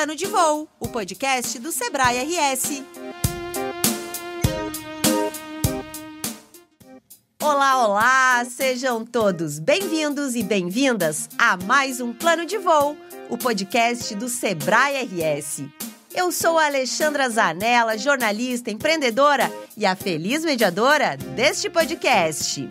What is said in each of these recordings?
Plano de Voo, o podcast do Sebrae RS. Olá, olá! Sejam todos bem-vindos e bem-vindas a mais um Plano de Voo, o podcast do Sebrae RS. Eu sou a Alexandra Zanella, jornalista, empreendedora e a feliz mediadora deste podcast.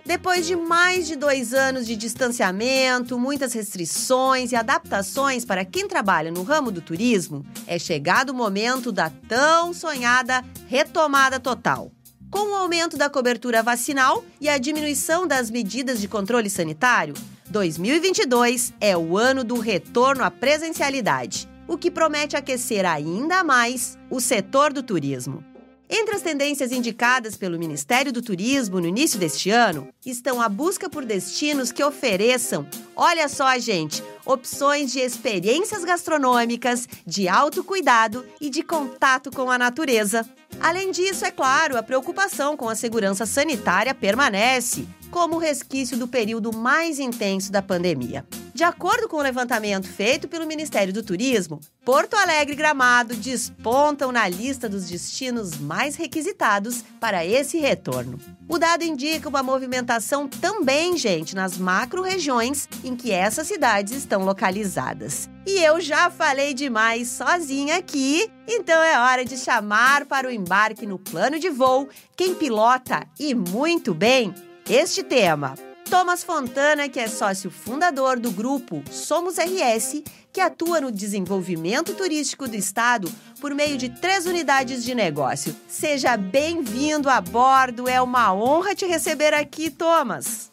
Depois de mais de 2 anos de distanciamento, muitas restrições e adaptações para quem trabalha no ramo do turismo, é chegado o momento da tão sonhada retomada total. Com o aumento da cobertura vacinal e a diminuição das medidas de controle sanitário, 2022 é o ano do retorno à presencialidade, o que promete aquecer ainda mais o setor do turismo. Entre as tendências indicadas pelo Ministério do Turismo no início deste ano, estão a busca por destinos que ofereçam, olha só, gente, opções de experiências gastronômicas, de autocuidado e de contato com a natureza. Além disso, é claro, a preocupação com a segurança sanitária permanece, como resquício do período mais intenso da pandemia. De acordo com o levantamento feito pelo Ministério do Turismo, Porto Alegre e Gramado despontam na lista dos destinos mais requisitados para esse retorno. O dado indica uma movimentação também, gente, nas macro-regiões em que essas cidades estão localizadas. E eu já falei demais sozinha aqui, então é hora de chamar para o embarque no plano de voo quem pilota, e muito bem, este tema. Thomas Fontana, que é sócio fundador do grupo Somos RS, que atua no desenvolvimento turístico do estado por meio de 3 unidades de negócio. Seja bem-vindo a bordo, é uma honra te receber aqui, Thomas.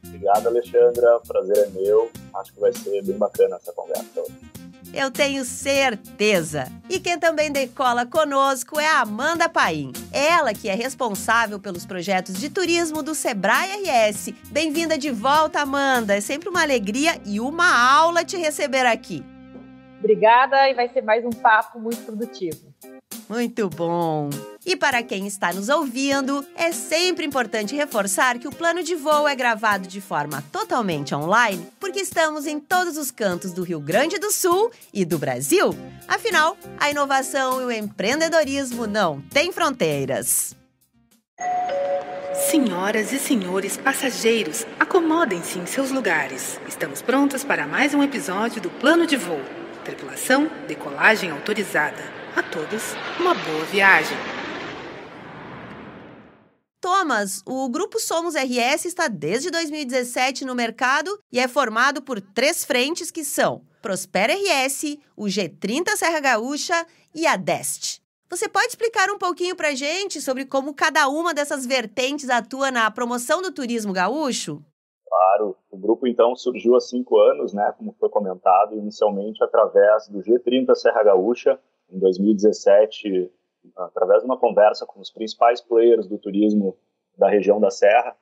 Obrigado, Alexandra, o prazer é meu. Acho que vai ser bem bacana essa conversa hoje. Eu tenho certeza. E quem também decola conosco é a Amanda Paim. Ela que é responsável pelos projetos de turismo do Sebrae RS. Bem-vinda de volta, Amanda. É sempre uma alegria e uma aula te receber aqui. Obrigada, e vai ser mais um papo muito produtivo. Muito bom! E para quem está nos ouvindo, é sempre importante reforçar que o plano de voo é gravado de forma totalmente online, porque estamos em todos os cantos do Rio Grande do Sul e do Brasil. Afinal, a inovação e o empreendedorismo não têm fronteiras. Senhoras e senhores passageiros, acomodem-se em seus lugares. Estamos prontas para mais um episódio do Plano de Voo. Tripulação, decolagem autorizada. A todos, uma boa viagem. Thomas, o Grupo Somos RS está desde 2017 no mercado e é formado por 3 frentes que são Prospera RS, o G30 Serra Gaúcha e a Dest. Você pode explicar um pouquinho para a gente sobre como cada uma dessas vertentes atua na promoção do turismo gaúcho? Claro, o grupo então surgiu há 5 anos, né, como foi comentado, inicialmente através do G30 Serra Gaúcha, em 2017, através de uma conversa com os principais players do turismo da região da Serra,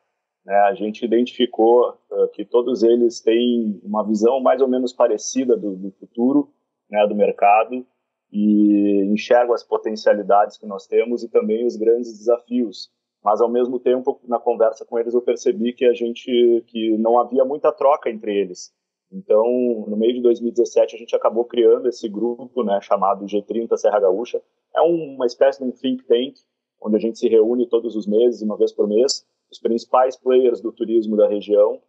né, a gente identificou que todos eles têm uma visão mais ou menos parecida do futuro, né, do mercado, e enxergam as potencialidades que nós temos e também os grandes desafios. Mas, ao mesmo tempo, na conversa com eles, eu percebi que não havia muita troca entre eles. Então, no meio de 2017, a gente acabou criando esse grupo, né, chamado G30 Serra Gaúcha. É uma espécie de um think tank, onde a gente se reúne todos os meses, uma vez por mês, os principais players do turismo da região,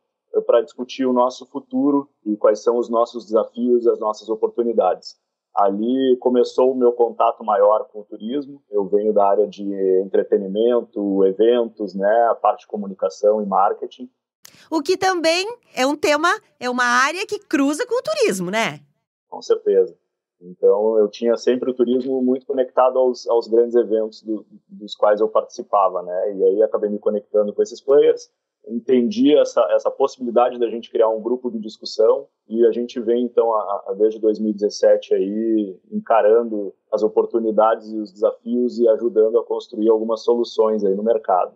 para discutir o nosso futuro e quais são os nossos desafios e as nossas oportunidades. Ali começou o meu contato maior com o turismo. Eu venho da área de entretenimento, eventos, né, a parte de comunicação e marketing. O que também é um tema, é uma área que cruza com o turismo, né? Com certeza. Então, eu tinha sempre o turismo muito conectado aos grandes eventos dos quais eu participava, né? E aí acabei me conectando com esses players, entendi essa possibilidade da gente criar um grupo de discussão e a gente vem, então, desde 2017 aí, encarando as oportunidades e os desafios e ajudando a construir algumas soluções aí no mercado.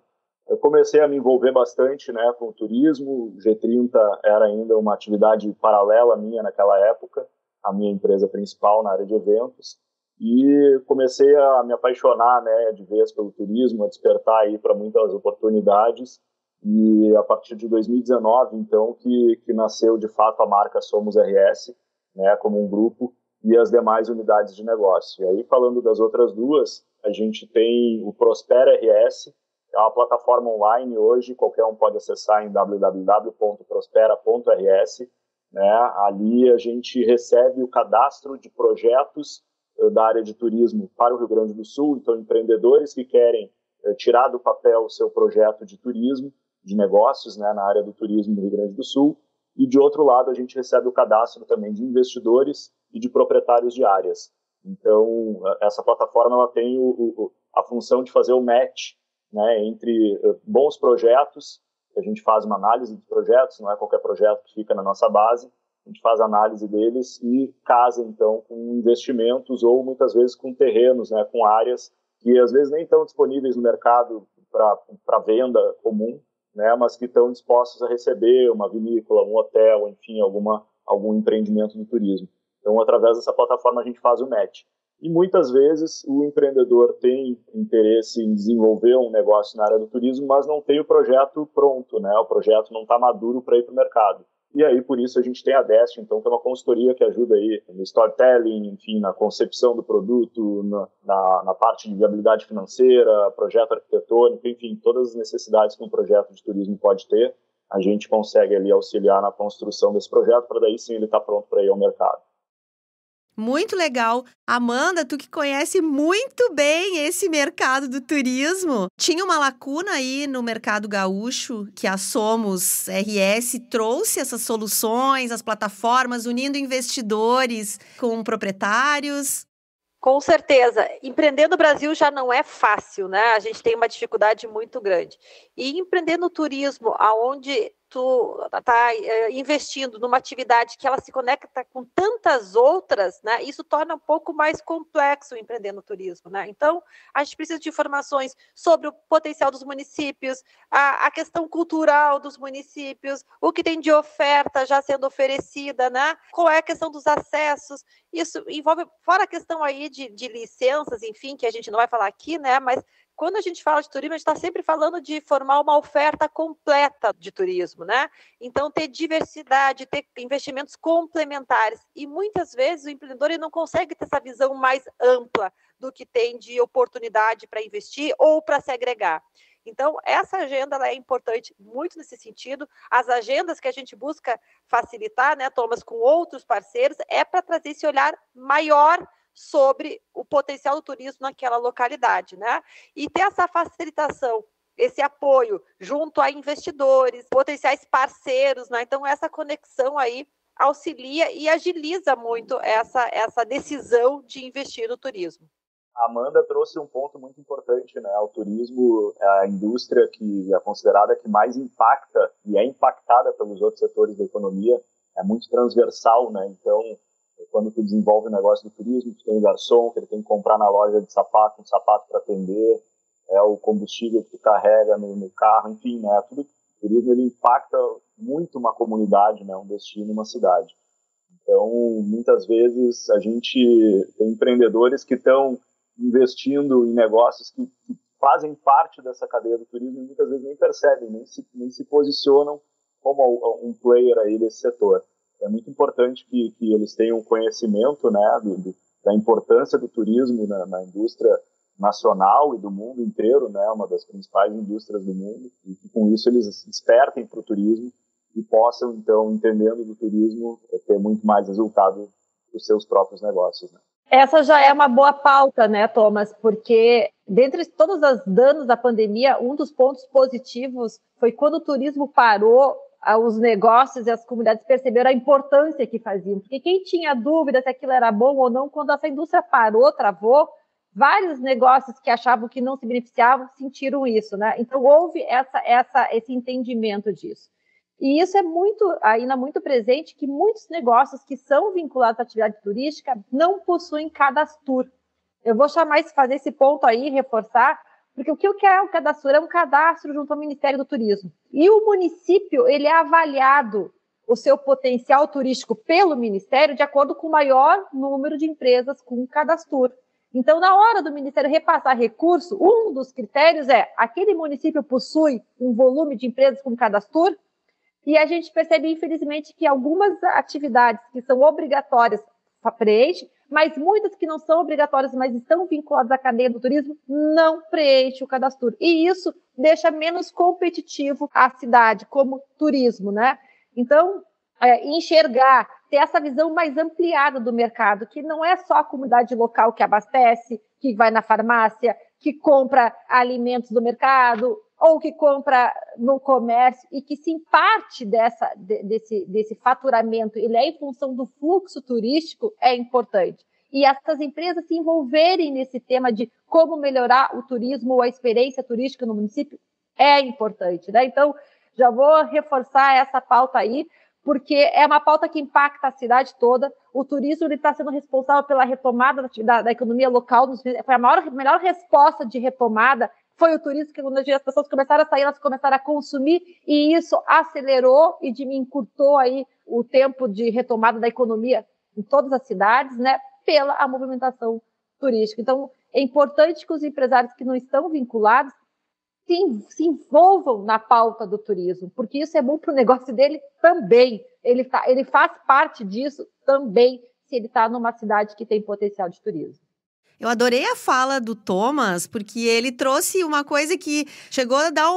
Eu comecei a me envolver bastante, né, com o turismo. O G30 era ainda uma atividade paralela minha naquela época, a minha empresa principal na área de eventos, e comecei a me apaixonar, né, de vez pelo turismo, a despertar aí para muitas oportunidades. E a partir de 2019, então, que nasceu de fato a marca Somos RS, né, como um grupo e as demais unidades de negócio. E aí, falando das outras duas, a gente tem o Prospera RS, que é uma plataforma online hoje, qualquer um pode acessar em www.prospera.rs. Né? Ali a gente recebe o cadastro de projetos da área de turismo para o Rio Grande do Sul, então empreendedores que querem tirar do papel o seu projeto de turismo, de negócios, né, na área do turismo do Rio Grande do Sul, e de outro lado a gente recebe o cadastro também de investidores e de proprietários de áreas. Então, essa plataforma ela tem a função de fazer o match, né, entre bons projetos, a gente faz uma análise de projetos, não é qualquer projeto que fica na nossa base, a gente faz a análise deles e casa, então, com investimentos ou, muitas vezes, com terrenos, né, com áreas que, às vezes, nem estão disponíveis no mercado para venda comum, né, mas que estão dispostos a receber uma vinícola, um hotel, enfim, algum empreendimento do turismo. Então, através dessa plataforma, a gente faz o match. E, muitas vezes, o empreendedor tem interesse em desenvolver um negócio na área do turismo, mas não tem o projeto pronto, né? O projeto não está maduro para ir para o mercado. E aí, por isso, a gente tem a Dest, então, que é uma consultoria que ajuda aí no storytelling, enfim, na concepção do produto, na parte de viabilidade financeira, projeto arquitetônico, enfim, todas as necessidades que um projeto de turismo pode ter, a gente consegue ali auxiliar na construção desse projeto, para daí sim ele estar pronto para ir ao mercado. Muito legal. Amanda, tu que conhece muito bem esse mercado do turismo, tinha uma lacuna aí no mercado gaúcho que a Somos RS trouxe essas soluções, as plataformas, unindo investidores com proprietários. Com certeza. Empreender no Brasil já não é fácil, né? A gente tem uma dificuldade muito grande. E empreender no turismo, aonde tu está investindo numa atividade que ela se conecta com tantas outras, né? Isso torna um pouco mais complexo empreender no turismo, né? Então, a gente precisa de informações sobre o potencial dos municípios, a questão cultural dos municípios, o que tem de oferta já sendo oferecida, né? Qual é a questão dos acessos? Isso envolve, fora a questão aí de licenças, enfim, que a gente não vai falar aqui, né? Mas quando a gente fala de turismo, a gente está sempre falando de formar uma oferta completa de turismo, né? Então, ter diversidade, ter investimentos complementares. E muitas vezes o empreendedor ele não consegue ter essa visão mais ampla do que tem de oportunidade para investir ou para se agregar. Então, essa agenda ela é importante muito nesse sentido. As agendas que a gente busca facilitar, né, Thomas, com outros parceiros, é para trazer esse olhar maior sobre o potencial do turismo naquela localidade, né? E ter essa facilitação, esse apoio junto a investidores, potenciais parceiros, né? Então, essa conexão aí auxilia e agiliza muito essa decisão de investir no turismo. A Amanda trouxe um ponto muito importante, né? O turismo é a indústria que é considerada que mais impacta e é impactada pelos outros setores da economia, é muito transversal, né? Então, quando tu desenvolve o negócio do turismo, tu tem o garçom que ele tem que comprar na loja de sapato, um sapato para atender, é o combustível que tu carrega no carro, enfim, né? Tudo, o turismo ele impacta muito uma comunidade, né? Um destino, uma cidade. Então, muitas vezes a gente tem empreendedores que estão investindo em negócios que fazem parte dessa cadeia do turismo e muitas vezes nem percebem, nem se posicionam como um player aí desse setor. É muito importante que eles tenham conhecimento, né, da importância do turismo na indústria nacional e do mundo inteiro, né, uma das principais indústrias do mundo, e que com isso eles despertem para o turismo e possam, então, entendendo do turismo, ter muito mais resultado dos seus próprios negócios, né. Essa já é uma boa pauta, né, Thomas? Porque, dentre todos os danos da pandemia, um dos pontos positivos foi quando o turismo parou, os negócios e as comunidades perceberam a importância que faziam. Porque quem tinha dúvida se aquilo era bom ou não, quando essa indústria parou, travou, vários negócios que achavam que não se beneficiavam sentiram isso, né? Então, houve esse entendimento disso. E isso é ainda muito presente, que muitos negócios que são vinculados à atividade turística não possuem cadastro. Eu vou fazer esse ponto aí, reforçar, porque o que é o cadastro? É um cadastro junto ao Ministério do Turismo. E o município, ele é avaliado o seu potencial turístico pelo Ministério de acordo com o maior número de empresas com cadastro. Então, na hora do Ministério repassar recurso, um dos critérios é aquele município possui um volume de empresas com cadastro. E a gente percebe, infelizmente, que algumas atividades que são obrigatórias preenche, mas muitas que não são obrigatórias, mas estão vinculadas à cadeia do turismo, não preenchem o cadastro. E isso deixa menos competitivo a cidade como turismo, né? Então, enxergar, ter essa visão mais ampliada do mercado, que não é só a comunidade local que abastece, que vai na farmácia, que compra alimentos do mercado, ou que compra no comércio, e que sim, parte desse faturamento, ele é em função do fluxo turístico, é importante. E essas empresas se envolverem nesse tema de como melhorar o turismo ou a experiência turística no município é importante, né? Então, já vou reforçar essa pauta aí, porque é uma pauta que impacta a cidade toda. O turismo está sendo responsável pela retomada da economia local. Foi a melhor resposta de retomada foi o turismo, que quando as pessoas começaram a sair, elas começaram a consumir, e isso acelerou e encurtou aí o tempo de retomada da economia em todas as cidades, né, pela movimentação turística. Então, é importante que os empresários que não estão vinculados se envolvam na pauta do turismo, porque isso é bom para o negócio dele também. Ele faz parte disso também, se ele está numa cidade que tem potencial de turismo. Eu adorei a fala do Thomas, porque ele trouxe uma coisa que chegou a dar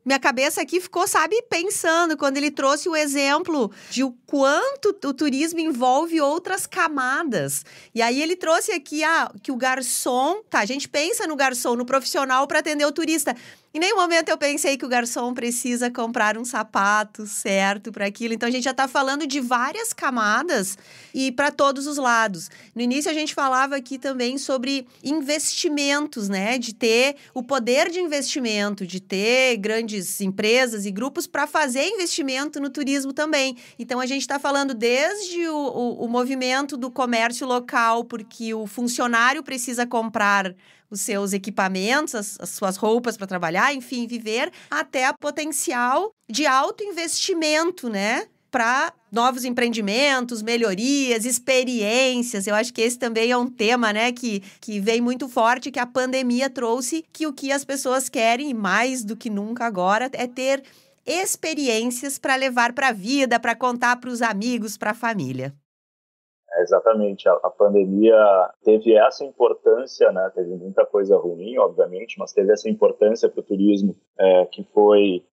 minha cabeça aqui ficou, sabe, pensando, quando ele trouxe o exemplo de o quanto o turismo envolve outras camadas. E aí ele trouxe aqui que o garçom, a gente pensa no garçom, no profissional para atender o turista. Em nenhum momento eu pensei que o garçom precisa comprar um sapato certo para aquilo. Então, a gente já está falando de várias camadas e para todos os lados. No início, a gente falava aqui também sobre investimentos, né? De ter o poder de investimento, de ter grandes empresas e grupos para fazer investimento no turismo também. Então, a gente está falando desde o movimento do comércio local, porque o funcionário precisa comprar os seus equipamentos, as suas roupas para trabalhar, enfim, viver, até a potencial de autoinvestimento, né? Para novos empreendimentos, melhorias, experiências. Eu acho que esse também é um tema, né, que vem muito forte, que a pandemia trouxe, que o que as pessoas querem, e mais do que nunca agora, é ter experiências para levar para a vida, para contar para os amigos, para a família. Exatamente, a pandemia teve essa importância, né? Teve muita coisa ruim, obviamente, mas teve essa importância para o turismo, que foi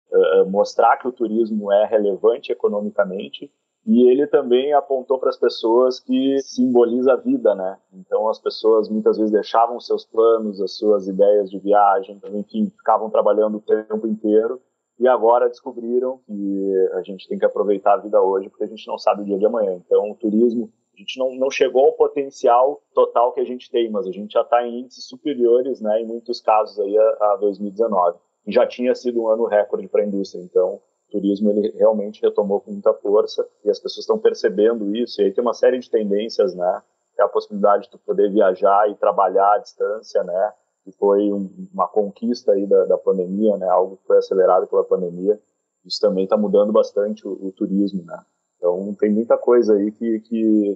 mostrar que o turismo é relevante economicamente, e ele também apontou para as pessoas que simboliza a vida, né? Então as pessoas muitas vezes deixavam seus planos, as suas ideias de viagem, enfim, ficavam trabalhando o tempo inteiro, e agora descobriram que a gente tem que aproveitar a vida hoje, porque a gente não sabe o dia de amanhã. Então o turismo, a gente não chegou ao potencial total que a gente tem, mas a gente já está em índices superiores, né, em muitos casos aí a 2019. E já tinha sido um ano recorde para a indústria, então o turismo ele realmente retomou com muita força e as pessoas estão percebendo isso. E aí tem uma série de tendências, né, que é a possibilidade de tu poder viajar e trabalhar à distância, né, que foi uma conquista aí da pandemia, né, algo que foi acelerado pela pandemia. Isso também está mudando bastante o turismo, né. Então, tem muita coisa aí que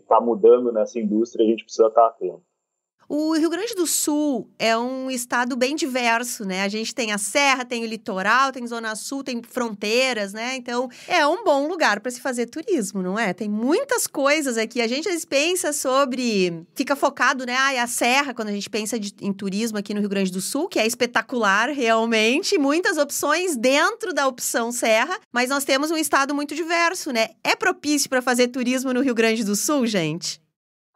está mudando nessa indústria e a gente precisa estar atento. O Rio Grande do Sul é um estado bem diverso, né? A gente tem a serra, tem o litoral, tem zona sul, tem fronteiras, né? Então, é um bom lugar para se fazer turismo, não é? Tem muitas coisas aqui. A gente às vezes pensa sobre... Fica focado, né? A serra, quando a gente pensa em turismo aqui no Rio Grande do Sul, que é espetacular, realmente. Muitas opções dentro da opção serra, mas nós temos um estado muito diverso, né? É propício para fazer turismo no Rio Grande do Sul, gente?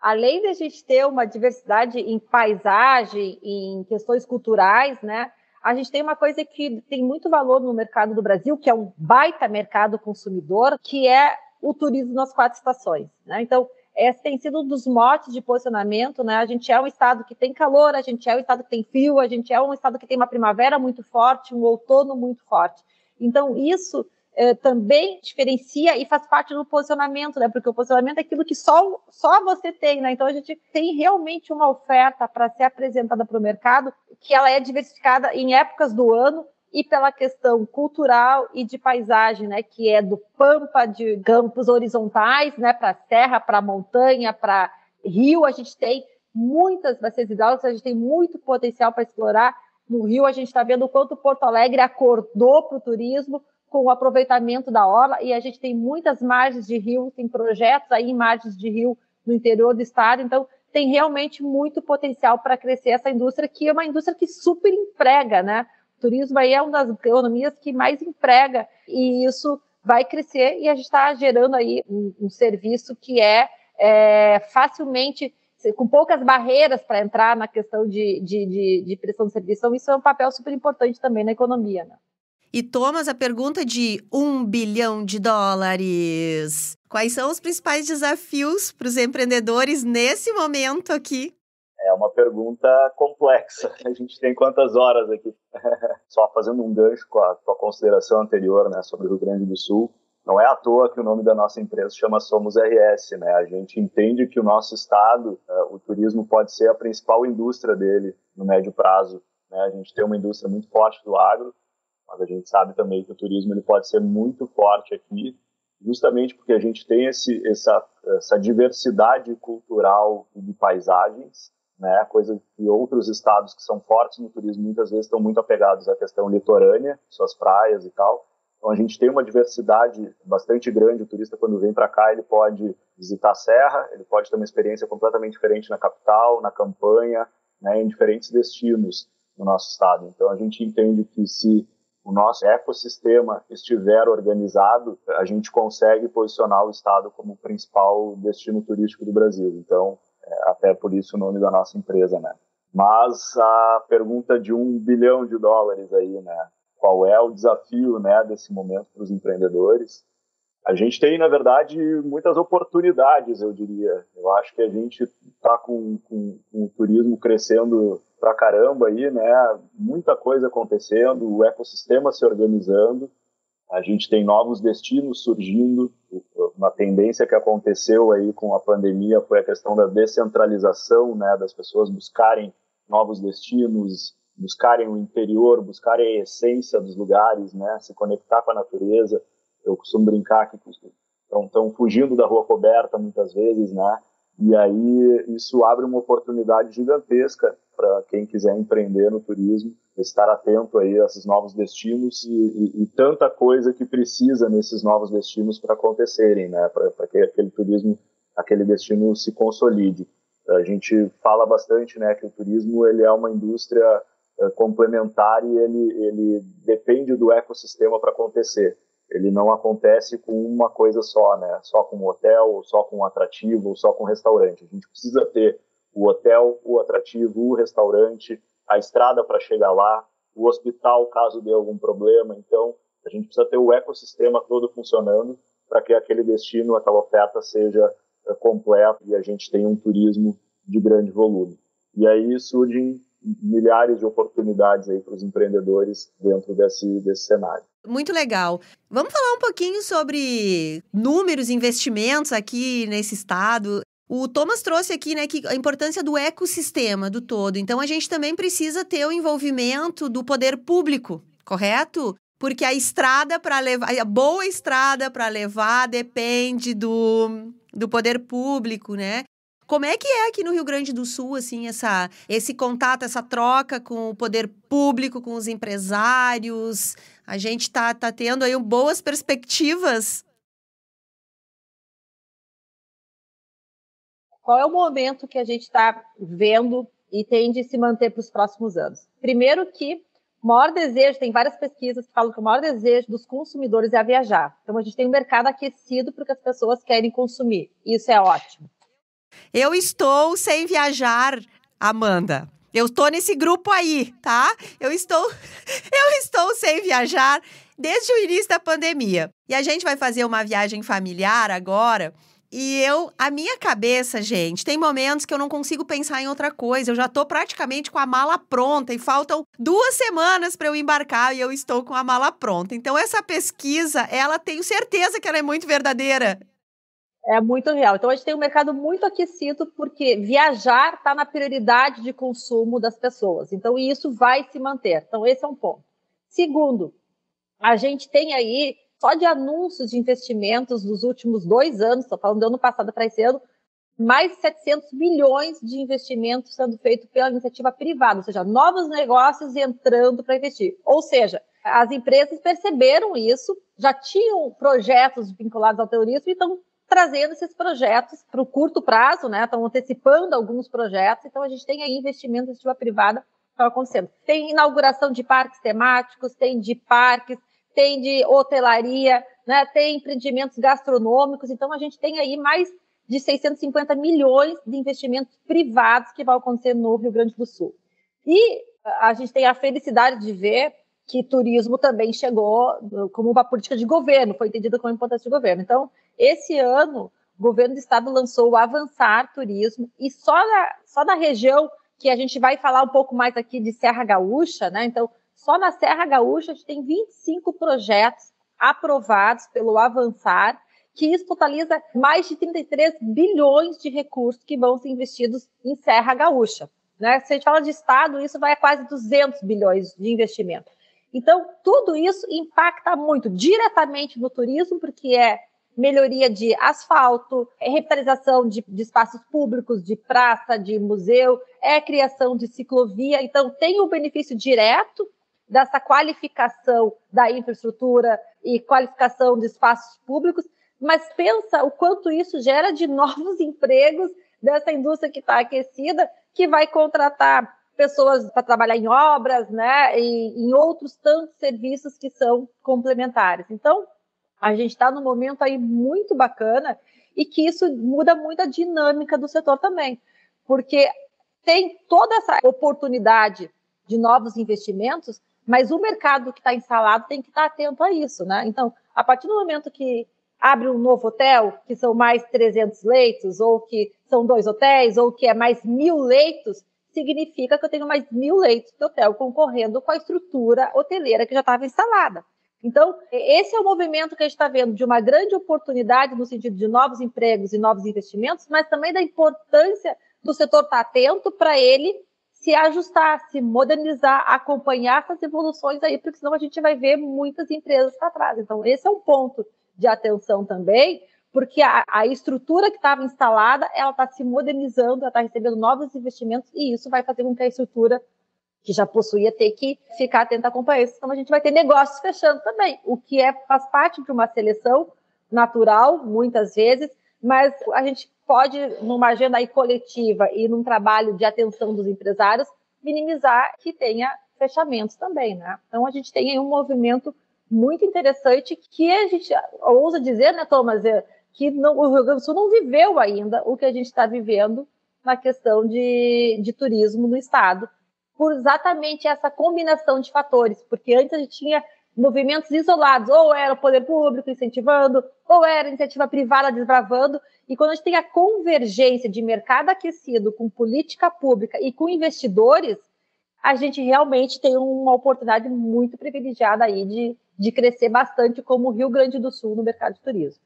Além de a gente ter uma diversidade em paisagem, em questões culturais, né, a gente tem uma coisa que tem muito valor no mercado do Brasil, que é um baita mercado consumidor, que é o turismo nas 4 estações, né? Então, esse tem sido um dos motes de posicionamento, né? A gente é um estado que tem calor, a gente é um estado que tem frio, a gente é um estado que tem uma primavera muito forte, um outono muito forte. Então, isso também diferencia e faz parte do posicionamento, né? Porque o posicionamento é aquilo que só você tem, né? Então a gente tem realmente uma oferta para ser apresentada para o mercado, que ela é diversificada em épocas do ano e pela questão cultural e de paisagem, né? Que é do pampa, de campos horizontais, né? Para serra, para montanha, para rio, a gente tem muitas bacias hidráulicas, a gente tem muito potencial para explorar. No Rio a gente está vendo o quanto Porto Alegre acordou para o turismo, com o aproveitamento da orla, e a gente tem muitas margens de rio, tem projetos aí em margens de rio no interior do estado, então tem realmente muito potencial para crescer essa indústria, que é uma indústria que super emprega, né? O turismo aí é uma das economias que mais emprega, e isso vai crescer, e a gente está gerando aí um serviço que é facilmente, com poucas barreiras para entrar na questão de prestação de serviço. Então, isso é um papel super importante também na economia, né? E Thomas, a pergunta de $1 bilhão. Quais são os principais desafios para os empreendedores nesse momento aqui? É uma pergunta complexa. A gente tem quantas horas aqui? Só fazendo um gancho com a consideração anterior, né, sobre o Rio Grande do Sul. Não é à toa que o nome da nossa empresa chama Somos RS, né? A gente entende que o nosso estado, o turismo pode ser a principal indústria dele no médio prazo, né? A gente tem uma indústria muito forte do agro, mas a gente sabe também que o turismo ele pode ser muito forte aqui, justamente porque a gente tem essa diversidade cultural e de paisagens, né? Coisa que outros estados que são fortes no turismo muitas vezes estão muito apegados à questão litorânea, suas praias e tal. Então a gente tem uma diversidade bastante grande. O turista, quando vem para cá, ele pode visitar a serra, ele pode ter uma experiência completamente diferente na capital, na campanha, né? Em diferentes destinos no nosso estado. Então a gente entende que se o nosso ecossistema estiver organizado, a gente consegue posicionar o estado como o principal destino turístico do Brasil. Então, até por isso o nome da nossa empresa, né? Mas a pergunta de $1 bilhão aí, né? Qual é o desafio, né, desse momento para os empreendedores? A gente tem, na verdade, muitas oportunidades, eu diria. Eu acho que a gente está com o turismo crescendo pra caramba aí, né? Muita coisa acontecendo, o ecossistema se organizando. A gente tem novos destinos surgindo. Uma tendência que aconteceu aí com a pandemia foi a questão da descentralização, né? Das pessoas buscarem novos destinos, buscarem o interior, buscarem a essência dos lugares, né? Se conectar com a natureza. Eu costumo brincar que estão fugindo da rua coberta muitas vezes, né? E aí isso abre uma oportunidade gigantesca para quem quiser empreender no turismo, estar atento aí a esses novos destinos e tanta coisa que precisa nesses novos destinos para acontecerem, né? Para que aquele turismo, aquele destino se consolide. A gente fala bastante, né, que o turismo ele é uma indústria complementar e ele depende do ecossistema para acontecer. Ele não acontece com uma coisa só, né? Só com um hotel, ou só com um atrativo, ou só com um restaurante. A gente precisa ter o hotel, o atrativo, o restaurante, a estrada para chegar lá, o hospital caso dê algum problema. Então, a gente precisa ter o ecossistema todo funcionando para que aquele destino, aquela oferta seja completa e a gente tenha um turismo de grande volume. E aí surgem milhares de oportunidades aí para os empreendedores dentro desse cenário. Muito legal. Vamos falar um pouquinho sobre números, investimentos aqui nesse estado. O Thomas trouxe aqui, né, que a importância do ecossistema do todo. Então, a gente também precisa ter o envolvimento do poder público, correto? Porque a estrada para levar, a boa estrada para levar depende do poder público, né? Como é que é aqui no Rio Grande do Sul, assim, esse contato, essa troca com o poder público, com os empresários? A gente está tendo aí boas perspectivas. Qual é o momento que a gente está vendo e tende a se manter para os próximos anos? Primeiro que o maior desejo, tem várias pesquisas que falam que o maior desejo dos consumidores é viajar. Então, a gente tem um mercado aquecido porque as pessoas querem consumir. Isso é ótimo. Eu estou sem viajar, Amanda. Eu estou nesse grupo aí, tá? Eu estou sem viajar desde o início da pandemia. E a gente vai fazer uma viagem familiar agora. E a minha cabeça, gente, tem momentos que eu não consigo pensar em outra coisa. Eu já estou praticamente com a mala pronta e faltam 2 semanas para eu embarcar e eu estou com a mala pronta. Então, essa pesquisa, tenho certeza que ela é muito verdadeira. É muito real. Então, a gente tem um mercado muito aquecido porque viajar está na prioridade de consumo das pessoas. Então, isso vai se manter. Então, esse é um ponto. Segundo, a gente tem aí, só de anúncios de investimentos dos últimos 2 anos, estou falando do ano passado para esse ano, mais de 700 bilhões de investimentos sendo feitos pela iniciativa privada, ou seja, novos negócios entrando para investir. Ou seja, as empresas perceberam isso, já tinham projetos vinculados ao turismo e estão trazendo esses projetos para o curto prazo, né? Estão antecipando alguns projetos, então a gente tem aí investimento da iniciativa privada que está acontecendo. Tem inauguração de parques temáticos, tem de parques, tem de hotelaria, né? Tem empreendimentos gastronômicos, então a gente tem aí mais de 650 milhões de investimentos privados que vão acontecer no Rio Grande do Sul. E a gente tem a felicidade de ver que turismo também chegou como uma política de governo, foi entendida como importância de governo. Então, esse ano, o governo do estado lançou o Avançar Turismo, e só na região, que a gente vai falar um pouco mais aqui de Serra Gaúcha, né? Então, só na Serra Gaúcha a gente tem 25 projetos aprovados pelo Avançar, que isso totaliza mais de 33 bilhões de recursos que vão ser investidos em Serra Gaúcha, né? Se a gente fala de estado, isso vai a quase 200 bilhões de investimento. Então, tudo isso impacta muito diretamente no turismo, porque é melhoria de asfalto, é revitalização de espaços públicos, de praça, de museu, é criação de ciclovia. Então, tem o benefício direto dessa qualificação da infraestrutura e qualificação de espaços públicos, mas pensa o quanto isso gera de novos empregos dessa indústria que está aquecida, que vai contratar pessoas para trabalhar em obras, né, e em outros tantos serviços que são complementares. Então, a gente está num momento aí muito bacana e que isso muda muito a dinâmica do setor também, porque tem toda essa oportunidade de novos investimentos, mas o mercado que está instalado tem que estar atento a isso, né? Então, a partir do momento que abre um novo hotel, que são mais 300 leitos, ou que são 2 hotéis, ou que é mais 1.000 leitos, significa que eu tenho mais 1.000 leitos de hotel concorrendo com a estrutura hoteleira que já estava instalada. Então, esse é o movimento que a gente está vendo de uma grande oportunidade no sentido de novos empregos e novos investimentos, mas também da importância do setor estar atento para ele se ajustar, se modernizar, acompanhar essas evoluções aí, porque senão a gente vai ver muitas empresas para trás. Então, esse é um ponto de atenção também, porque a estrutura que estava instalada, ela está se modernizando, ela está recebendo novos investimentos, e isso vai fazer com que a estrutura que já possuía ter que ficar atenta a acompanhar isso. Então, a gente vai ter negócios fechando também, o que faz parte de uma seleção natural, muitas vezes, mas a gente pode, numa agenda aí coletiva e num trabalho de atenção dos empresários, minimizar que tenha fechamentos também, né? Então, a gente tem aí um movimento muito interessante que a gente ousa dizer, né, Thomas, que o Rio Grande do Sul não viveu ainda o que a gente está vivendo na questão de turismo no estado, por exatamente essa combinação de fatores, porque antes a gente tinha movimentos isolados, ou era o poder público incentivando, ou era a iniciativa privada desbravando, e quando a gente tem a convergência de mercado aquecido com política pública e com investidores, a gente realmente tem uma oportunidade muito privilegiada aí de crescer bastante como o Rio Grande do Sul no mercado de turismo.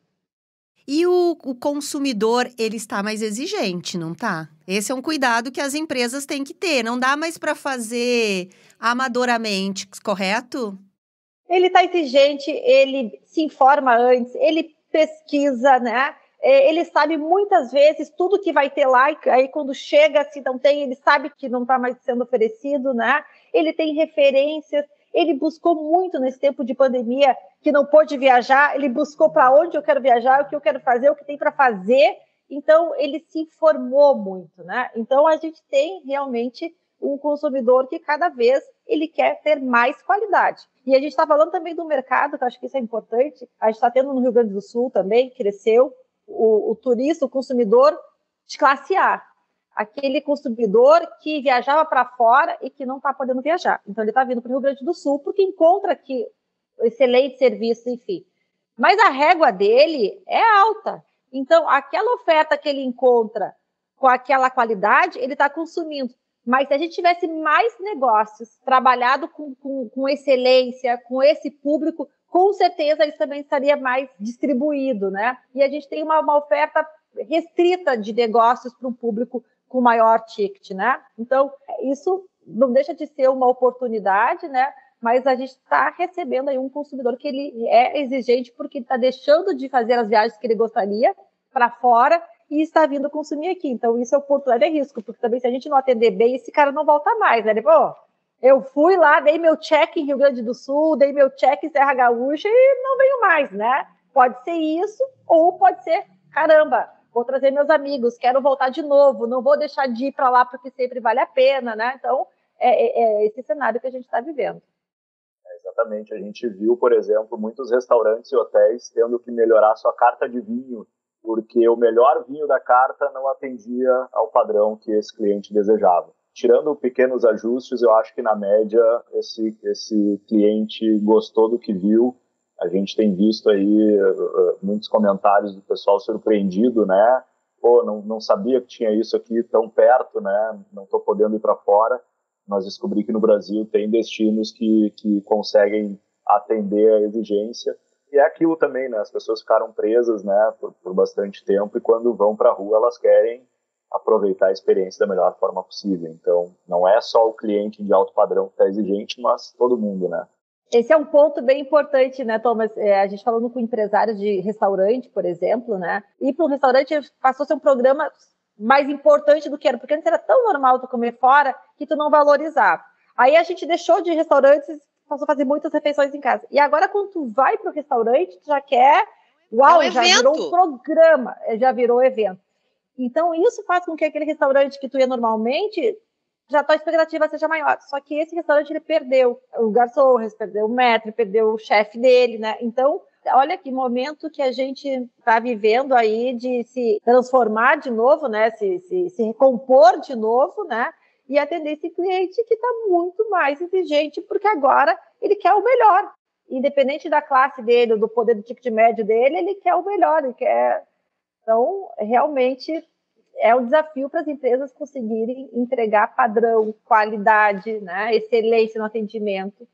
E o consumidor, ele está mais exigente, não tá? Esse é um cuidado que as empresas têm que ter. Não dá mais para fazer amadoramente, correto? Ele está exigente, ele se informa antes, ele pesquisa, né? Ele sabe muitas vezes tudo que vai ter lá, e aí quando chega, se não tem, ele sabe que não está mais sendo oferecido, né? Ele tem referências, ele buscou muito nesse tempo de pandemia, que não pôde viajar, ele buscou para onde eu quero viajar, o que eu quero fazer, o que tem para fazer, então ele se informou muito, né? Então a gente tem realmente um consumidor que cada vez ele quer ter mais qualidade. E a gente está falando também do mercado, que eu acho que isso é importante, a gente está tendo no Rio Grande do Sul também, cresceu, o turista, o consumidor de classe A, aquele consumidor que viajava para fora e que não está podendo viajar. Então, ele está vindo para o Rio Grande do Sul porque encontra aqui excelente serviço, enfim. Mas a régua dele é alta. Então, aquela oferta que ele encontra com aquela qualidade, ele está consumindo. Mas se a gente tivesse mais negócios trabalhado com excelência, com esse público, com certeza isso também estaria mais distribuído, né? E a gente tem uma oferta restrita de negócios para um público com maior ticket, né? Então, isso não deixa de ser uma oportunidade, né? Mas a gente está recebendo aí um consumidor que ele é exigente porque está deixando de fazer as viagens que ele gostaria para fora e está vindo consumir aqui. Então, isso é oportunidade e risco, porque também se a gente não atender bem, esse cara não volta mais, né? Ele, pô, eu fui lá, dei meu check em Rio Grande do Sul, dei meu check em Serra Gaúcha e não venho mais, né? Pode ser isso ou pode ser caramba, vou trazer meus amigos, quero voltar de novo, não vou deixar de ir para lá porque sempre vale a pena, né? Então, é esse cenário que a gente está vivendo. Exatamente, a gente viu, por exemplo, muitos restaurantes e hotéis tendo que melhorar sua carta de vinho, porque o melhor vinho da carta não atendia ao padrão que esse cliente desejava. Tirando pequenos ajustes, eu acho que na média esse cliente gostou do que viu. A gente tem visto aí muitos comentários do pessoal surpreendido, né? Pô, não sabia que tinha isso aqui tão perto, né? Não estou podendo ir para fora. Mas descobri que no Brasil tem destinos que conseguem atender a exigência. E é aquilo também, né? As pessoas ficaram presas, né, por bastante tempo, e quando vão para a rua elas querem aproveitar a experiência da melhor forma possível. Então, não é só o cliente de alto padrão que está exigente, mas todo mundo, né? Esse é um ponto bem importante, né, Thomas? A gente falando com empresários de restaurante, por exemplo, né? Ir para um restaurante passou a ser um programa mais importante do que era, porque antes era tão normal tu comer fora que tu não valorizava. Aí a gente deixou de restaurantes, passou a fazer muitas refeições em casa. E agora, quando tu vai para o restaurante, tu já quer... Uau, já virou um programa, já virou evento. Então, isso faz com que aquele restaurante que tu ia normalmente, já a tua expectativa seja maior. Só que esse restaurante, ele perdeu o garçom, perdeu o maître, perdeu o chefe dele, né? Então, olha que momento que a gente está vivendo aí de se transformar de novo, né? Se recompor de novo, né? E atender esse cliente que está muito mais exigente, porque agora ele quer o melhor. Independente da classe dele, do poder do ticket médio dele, ele quer o melhor, ele quer... Então, realmente, é um desafio para as empresas conseguirem entregar padrão, qualidade, né? Excelência no atendimento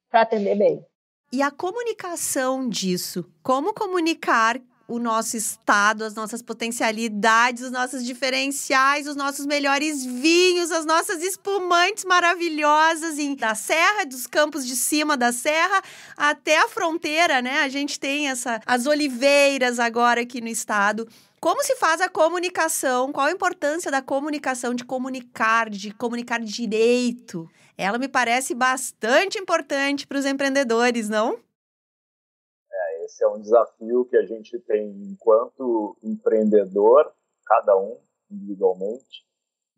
para atender bem. E a comunicação disso, como comunicar o nosso estado, as nossas potencialidades, os nossos diferenciais, os nossos melhores vinhos, as nossas espumantes maravilhosas, da serra, dos campos de cima da serra até a fronteira, né? A gente tem as oliveiras agora aqui no estado. Como se faz a comunicação? Qual a importância da comunicação, de comunicar direito? Ela me parece bastante importante para os empreendedores, não? Esse é um desafio que a gente tem enquanto empreendedor, cada um individualmente,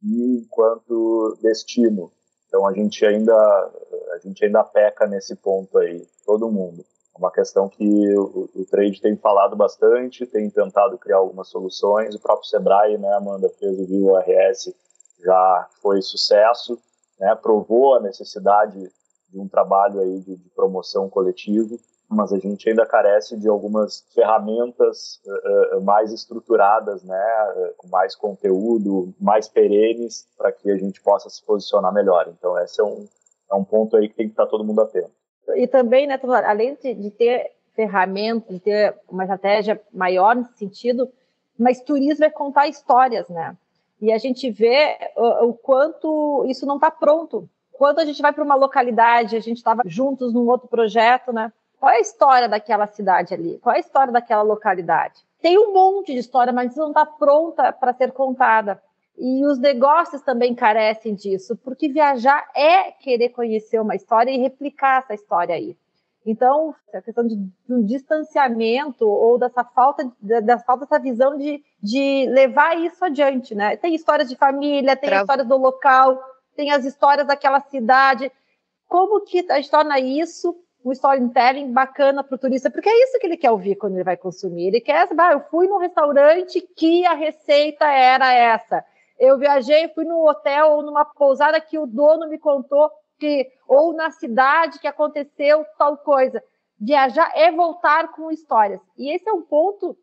e enquanto destino. Então a gente ainda peca nesse ponto aí, todo mundo. É uma questão que o trade tem falado bastante, tem tentado criar algumas soluções. O próprio Sebrae, né, Amanda, fez o Vivo RS, já foi sucesso, né, provou a necessidade de um trabalho aí de promoção coletivo, mas a gente ainda carece de algumas ferramentas mais estruturadas, né, com mais conteúdo, mais perenes, para que a gente possa se posicionar melhor. Então, esse é um ponto aí que tem que estar todo mundo atento. E também, né, além de ter ferramentas, de ter uma estratégia maior nesse sentido, mas turismo é contar histórias, né? E a gente vê o quanto isso não está pronto. Quando a gente vai para uma localidade, a gente estava juntos num outro projeto, né? Qual é a história daquela cidade ali? Qual é a história daquela localidade? Tem um monte de história, mas não está pronta para ser contada. E os negócios também carecem disso, porque viajar é querer conhecer uma história e replicar essa história aí. Então, a questão do distanciamento ou dessa falta dessa visão de levar isso adiante, né? Tem histórias de família, tem histórias do local, tem as histórias daquela cidade. Como que a gente torna isso um storytelling bacana para o turista? Porque é isso que ele quer ouvir quando ele vai consumir. Ele quer saber, eu fui num restaurante que a receita era essa. Eu viajei, fui num hotel ou numa pousada que o dono me contou que, ou na cidade que aconteceu tal coisa. Viajar é voltar com histórias. E esse é um ponto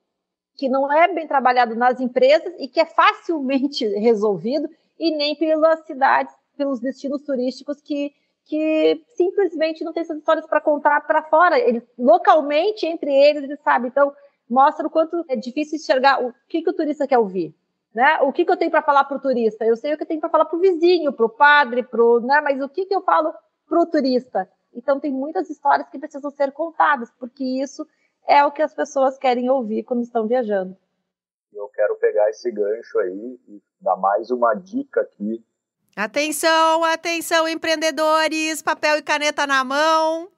que não é bem trabalhado nas empresas e que é facilmente resolvido, e nem pelas cidades, pelos destinos turísticos que simplesmente não tem essas histórias para contar para fora. Localmente, entre eles sabem. Então, mostra o quanto é difícil enxergar o que o turista quer ouvir. Né? O que eu tenho para falar para o turista? Eu sei o que eu tenho para falar para o vizinho, para o padre, né? Mas o que eu falo para o turista? Então, tem muitas histórias que precisam ser contadas, porque isso é o que as pessoas querem ouvir quando estão viajando. Eu quero pegar esse gancho aí e dar mais uma dica aqui. Atenção, atenção, empreendedores, papel e caneta na mão.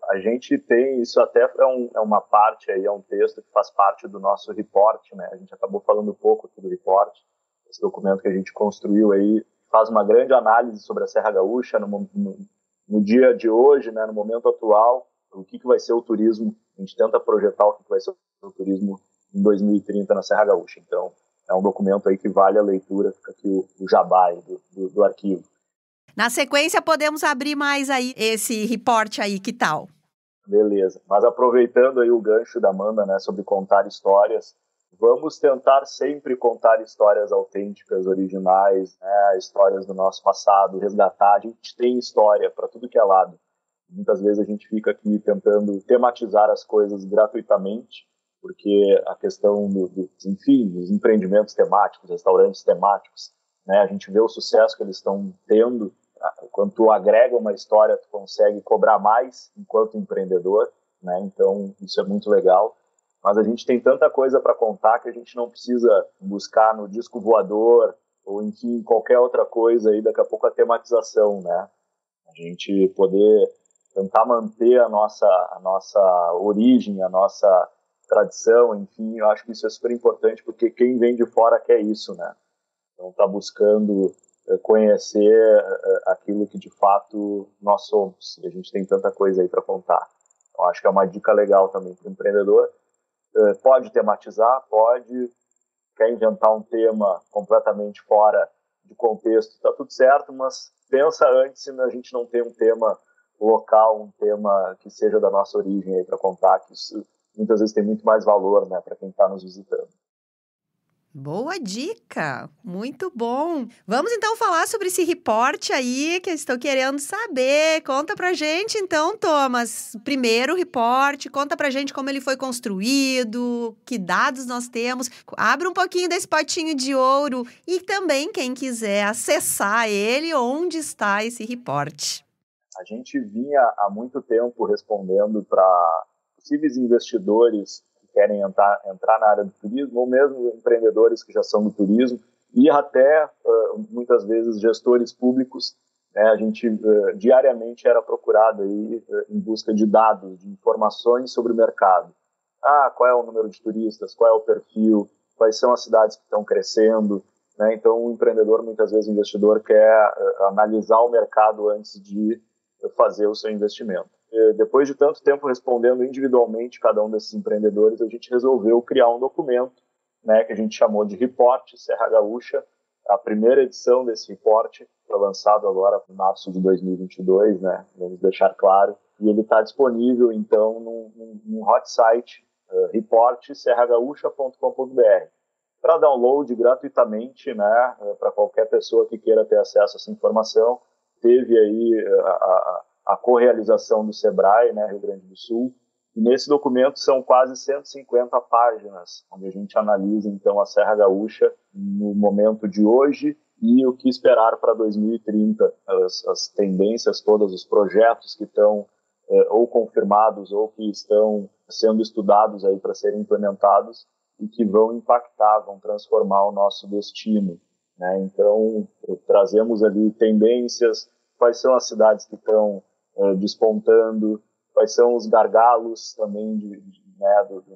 A gente tem, isso até é uma parte aí, é um texto que faz parte do nosso report, né? A gente acabou falando um pouco aqui do report, esse documento que a gente construiu aí, faz uma grande análise sobre a Serra Gaúcha no dia de hoje, né, no momento atual, o que vai ser o turismo, a gente tenta projetar o que vai ser o turismo em 2030 na Serra Gaúcha. Então, é um documento aí que vale a leitura, fica aqui o jabá aí do arquivo. Na sequência, podemos abrir mais aí esse report aí, que tal? Beleza. Mas aproveitando aí o gancho da Amanda, né, sobre contar histórias, vamos tentar sempre contar histórias autênticas, originais, né, histórias do nosso passado, resgatar. A gente tem história para tudo que é lado. Muitas vezes a gente fica aqui tentando tematizar as coisas gratuitamente, porque a questão enfim, dos empreendimentos temáticos, restaurantes temáticos, né, a gente vê o sucesso que eles estão tendo. Quando tu agrega uma história, tu consegue cobrar mais enquanto empreendedor, né? Então isso é muito legal. Mas a gente tem tanta coisa para contar que a gente não precisa buscar no disco voador ou, enfim, qualquer outra coisa aí, daqui a pouco a tematização, né? A gente poder tentar manter a nossa origem, a nossa tradição, enfim, eu acho que isso é super importante, porque quem vem de fora quer isso, né? Então tá buscando conhecer aquilo que de fato nós somos, e a gente tem tanta coisa aí para contar. Então acho que é uma dica legal também para o empreendedor. Pode tematizar, quer inventar um tema completamente fora de contexto, tá tudo certo, mas pensa antes se a gente não tem um tema local, um tema que seja da nossa origem aí para contar, que isso muitas vezes tem muito mais valor, né, para quem está nos visitando. Boa dica, muito bom. Vamos então falar sobre esse report aí que eu estou querendo saber. Conta pra gente então, Thomas. Primeiro o report, conta pra gente como ele foi construído, que dados nós temos. Abre um pouquinho desse potinho de ouro e também quem quiser acessar ele, onde está esse report. A gente vinha há muito tempo respondendo para possíveis investidores querem entrar na área do turismo, ou mesmo empreendedores que já são do turismo, e até, muitas vezes, gestores públicos. Né? A gente diariamente era procurado aí, em busca de dados, de informações sobre o mercado. Qual é o número de turistas, qual é o perfil, quais são as cidades que estão crescendo. Né? Então, o empreendedor, muitas vezes, o investidor quer analisar o mercado antes de fazer o seu investimento. Depois de tanto tempo respondendo individualmente cada um desses empreendedores, a gente resolveu criar um documento, né, que a gente chamou de Report Serra Gaúcha. A primeira edição desse report foi lançado agora em março de 2022, né, vamos deixar claro, e ele está disponível então num hot site, reportserragaúcha.com.br, para download gratuitamente, né, para qualquer pessoa que queira ter acesso a essa informação. Teve aí a correalização do SEBRAE, né, Rio Grande do Sul, e nesse documento são quase 150 páginas, onde a gente analisa, então, a Serra Gaúcha no momento de hoje e o que esperar para 2030, as tendências todas, os projetos que estão ou confirmados ou que estão sendo estudados aí para serem implementados e que vão impactar, vão transformar o nosso destino. Né? Então, trazemos ali tendências, quais são as cidades que estão despontando, quais são os gargalos também do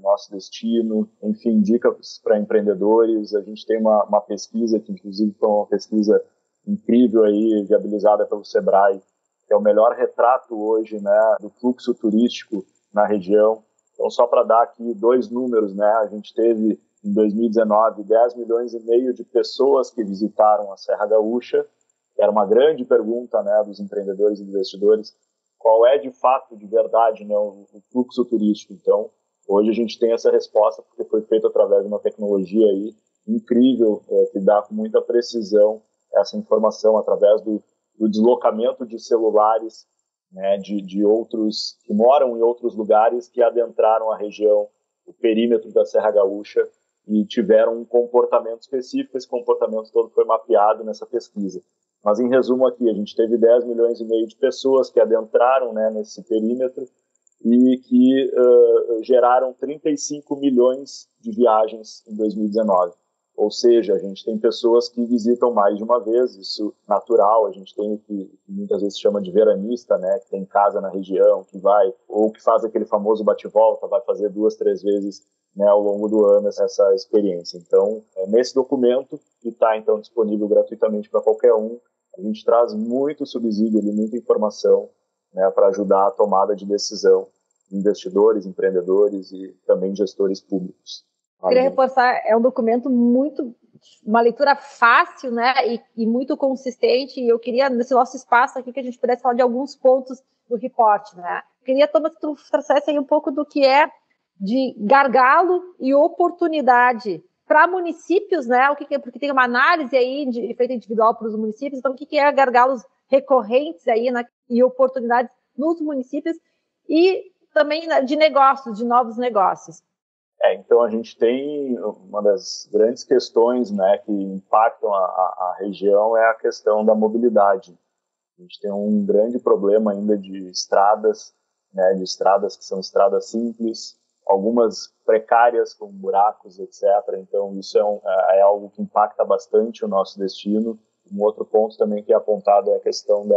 nosso destino, enfim, dicas para empreendedores. A gente tem uma pesquisa que, inclusive, foi uma pesquisa incrível aí, viabilizada pelo SEBRAE, que é o melhor retrato hoje, né, do fluxo turístico na região. Então, só para dar aqui 2 números, né, a gente teve, em 2019, 10 milhões e meio de pessoas que visitaram a Serra Gaúcha. Era uma grande pergunta, né, dos empreendedores e investidores, qual é de fato, de verdade, né, o fluxo turístico. Então, hoje a gente tem essa resposta porque foi feito através de uma tecnologia aí incrível, que dá com muita precisão essa informação através do deslocamento de celulares, né, de outros que moram em outros lugares que adentraram a região, o perímetro da Serra Gaúcha e tiveram um comportamento específico. Esse comportamento todo foi mapeado nessa pesquisa. Mas, em resumo aqui, a gente teve 10 milhões e meio de pessoas que adentraram, né, nesse perímetro e que geraram 35 milhões de viagens em 2019. Ou seja, a gente tem pessoas que visitam mais de uma vez, isso é natural, a gente tem o que muitas vezes chama de veranista, né, que tem casa na região, que vai, ou que faz aquele famoso bate-volta, vai fazer 2, 3 vezes, né, ao longo do ano essa experiência. Então, nesse documento, que está então disponível gratuitamente para qualquer um, a gente traz muito subsídio ali, muita informação, né, para ajudar a tomada de decisão de investidores, empreendedores e também gestores públicos. Queria reforçar, é um documento uma leitura fácil, né, e muito consistente, e eu queria, nesse nosso espaço aqui, que a gente pudesse falar de alguns pontos do report, né. Queria, Thomas, que tu trouxesse aí um pouco do que é de gargalo e oportunidade para municípios, né, porque tem uma análise aí feita individual para os municípios, então o que é gargalos recorrentes aí, né, e oportunidades nos municípios, e também de negócios, de novos negócios. Então a gente tem uma das grandes questões, né, que impactam a região é a questão da mobilidade. A gente tem um grande problema ainda de estradas, né, de estradas que são estradas simples, algumas precárias com buracos, etc. Então isso é algo que impacta bastante o nosso destino. Um outro ponto também que é apontado é a questão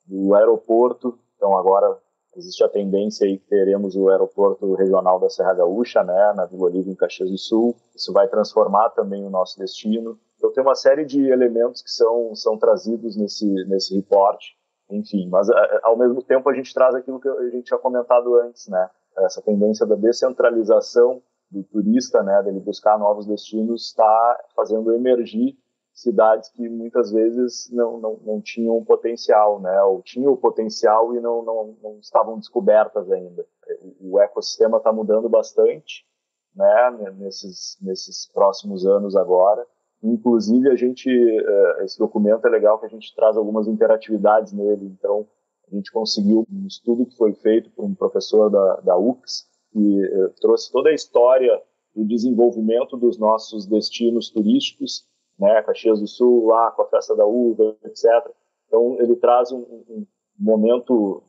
do aeroporto. Então agora existe a tendência aí que teremos o aeroporto regional da Serra Gaúcha, né, na Vila Olímpia, em Caxias do Sul. Isso vai transformar também o nosso destino. Então tem uma série de elementos que são trazidos nesse reporte, enfim. Mas ao mesmo tempo a gente traz aquilo que a gente tinha comentado antes, né, essa tendência da descentralização do turista, né, dele buscar novos destinos, está fazendo emergir cidades que muitas vezes não tinham potencial, né? Ou tinham o potencial e não estavam descobertas ainda. O ecossistema está mudando bastante, né? Nesses próximos anos agora. Inclusive, esse documento é legal que a gente traz algumas interatividades nele. Então, a gente conseguiu um estudo que foi feito por um professor da UFRGS, que trouxe toda a história do desenvolvimento dos nossos destinos turísticos, né, Caxias do Sul, lá com a Festa da Uva, etc. Então, ele traz um momento,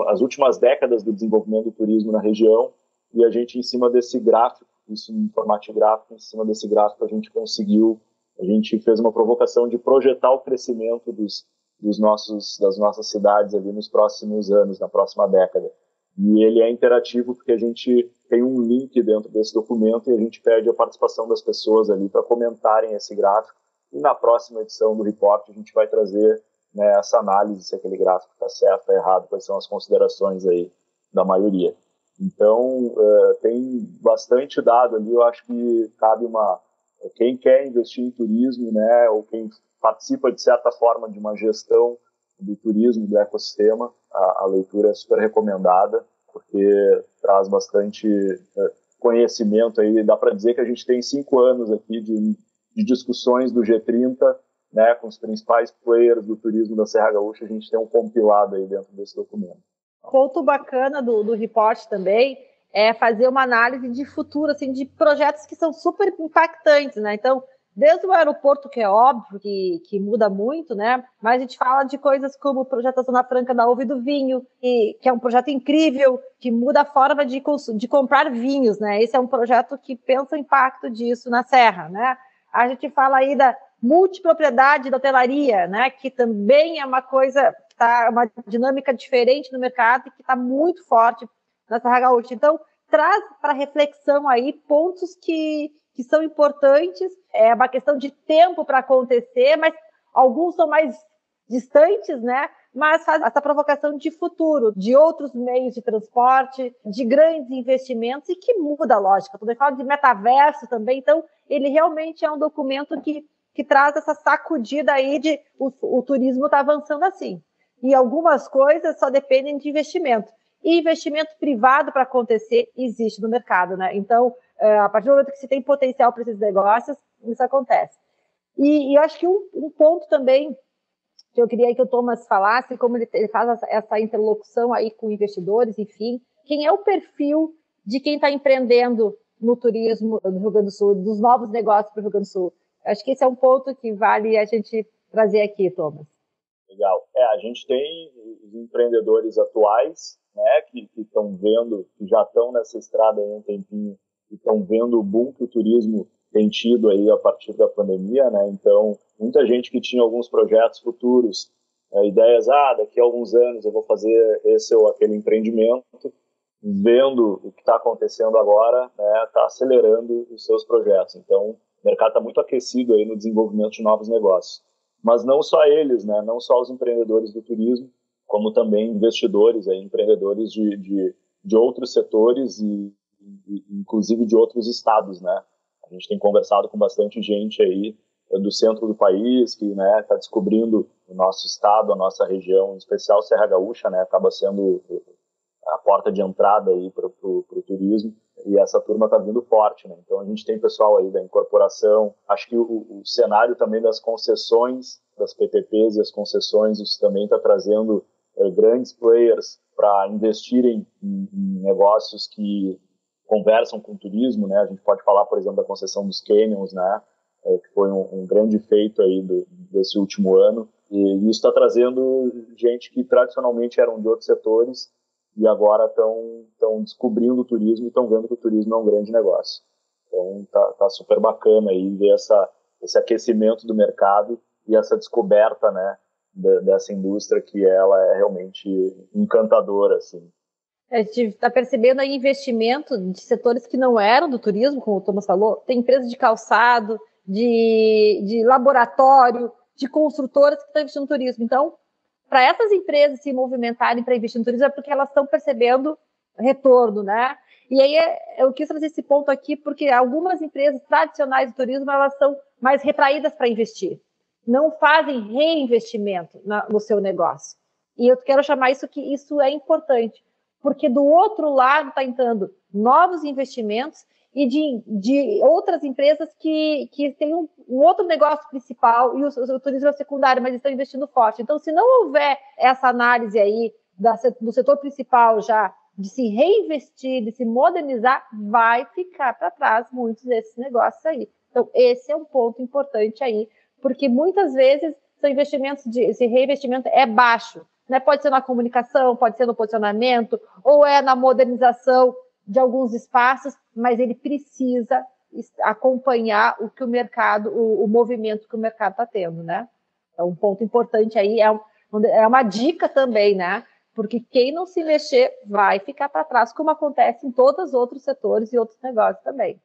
as últimas décadas do desenvolvimento do turismo na região, e a gente, em cima desse gráfico, isso em formato gráfico, em cima desse gráfico a gente fez uma provocação de projetar o crescimento das nossas cidades ali nos próximos anos, na próxima década. E ele é interativo porque a gente tem um link dentro desse documento e a gente pede a participação das pessoas ali para comentarem esse gráfico. E na próxima edição do report a gente vai trazer, né, essa análise se aquele gráfico está certo, está errado, quais são as considerações aí da maioria. Então, tem bastante dado ali, eu acho que cabe quem quer investir em turismo, né, ou quem participa de certa forma de uma gestão do turismo, do ecossistema, a leitura é super recomendada, porque traz bastante conhecimento aí. Dá para dizer que a gente tem 5 anos aqui de discussões do G30, né, com os principais players do turismo da Serra Gaúcha. A gente tem um compilado aí dentro desse documento. Ponto bacana do report também é fazer uma análise de futuro, assim, de projetos que são super impactantes, né? Então, desde o aeroporto, que é óbvio que muda muito, né? Mas a gente fala de coisas como o projeto da Zona Franca da Uva e do Vinho, que é um projeto incrível, que muda a forma de comprar vinhos, né? Esse é um projeto que pensa o impacto disso na Serra, né? A gente fala aí da multipropriedade da hotelaria, né? Que também é uma coisa, tá, uma dinâmica diferente no mercado e que está muito forte na Serra Gaúcha. Então, traz para reflexão aí pontos que são importantes, é uma questão de tempo para acontecer, mas alguns são mais distantes, né? Mas faz essa provocação de futuro, de outros meios de transporte, de grandes investimentos e que muda a lógica. Quando eu falo de metaverso também, então ele realmente é um documento que traz essa sacudida aí de o turismo está avançando assim. E algumas coisas só dependem de investimento. E investimento privado para acontecer existe no mercado, né? Então, a partir do momento que se tem potencial para esses negócios, isso acontece. E eu acho que um ponto também que eu queria que o Thomas falasse, como ele faz essa interlocução aí com investidores, enfim, quem é o perfil de quem está empreendendo no turismo no Rio Grande do Sul, dos novos negócios para o Rio Grande do Sul. Acho que esse é um ponto que vale a gente trazer aqui, Thomas. Legal. A gente tem os empreendedores atuais, né, que estão vendo, que já estão nessa estrada há um tempinho, que estão vendo o boom que o turismo tem tido aí a partir da pandemia, né? Então, muita gente que tinha alguns projetos futuros, ideias, daqui a alguns anos eu vou fazer esse ou aquele empreendimento, vendo o que está acontecendo agora, né, está acelerando os seus projetos. Então, o mercado está muito aquecido aí no desenvolvimento de novos negócios. Mas não só eles, né, não só os empreendedores do turismo, como também investidores, aí, empreendedores de outros setores e inclusive de outros estados, né? A gente tem conversado com bastante gente aí do centro do país que, né, está descobrindo o nosso estado, a nossa região, em especial Serra Gaúcha, né, acaba sendo a porta de entrada aí para o turismo, e essa turma está vindo forte, né? Então a gente tem pessoal aí da incorporação, acho que o cenário também das concessões, das PPPs e as concessões, isso também está trazendo grandes players para investirem em negócios que conversam com o turismo, né? A gente pode falar, por exemplo, da concessão dos canyons, né? Que foi um grande feito aí desse último ano, e isso está trazendo gente que tradicionalmente eram de outros setores e agora estão descobrindo o turismo e estão vendo que o turismo é um grande negócio. Então tá super bacana aí ver esse aquecimento do mercado e essa descoberta, né, dessa indústria que ela é realmente encantadora, assim. A gente está percebendo aí investimento de setores que não eram do turismo, como o Thomas falou. Tem empresas de calçado, de laboratório, de construtoras que estão investindo no turismo. Então, para essas empresas se movimentarem para investir no turismo é porque elas estão percebendo retorno, né? E aí eu quis trazer esse ponto aqui porque algumas empresas tradicionais do turismo elas são mais retraídas para investir, não fazem reinvestimento no seu negócio. E eu quero chamar isso que isso é importante, porque do outro lado está entrando novos investimentos e de outras empresas que têm um outro negócio principal e o turismo é secundário, mas estão investindo forte. Então, se não houver essa análise aí do setor principal já, de se reinvestir, de se modernizar, vai ficar para trás muitos desses negócios aí. Então, esse é um ponto importante aí, porque muitas vezes são investimentos esse reinvestimento é baixo, né? Pode ser na comunicação, pode ser no posicionamento, ou é na modernização de alguns espaços, mas ele precisa acompanhar o que o mercado, o movimento que o mercado está tendo, né? Então, um ponto importante aí é uma dica também, né? Porque quem não se mexer vai ficar para trás, como acontece em todos os outros setores e outros negócios também.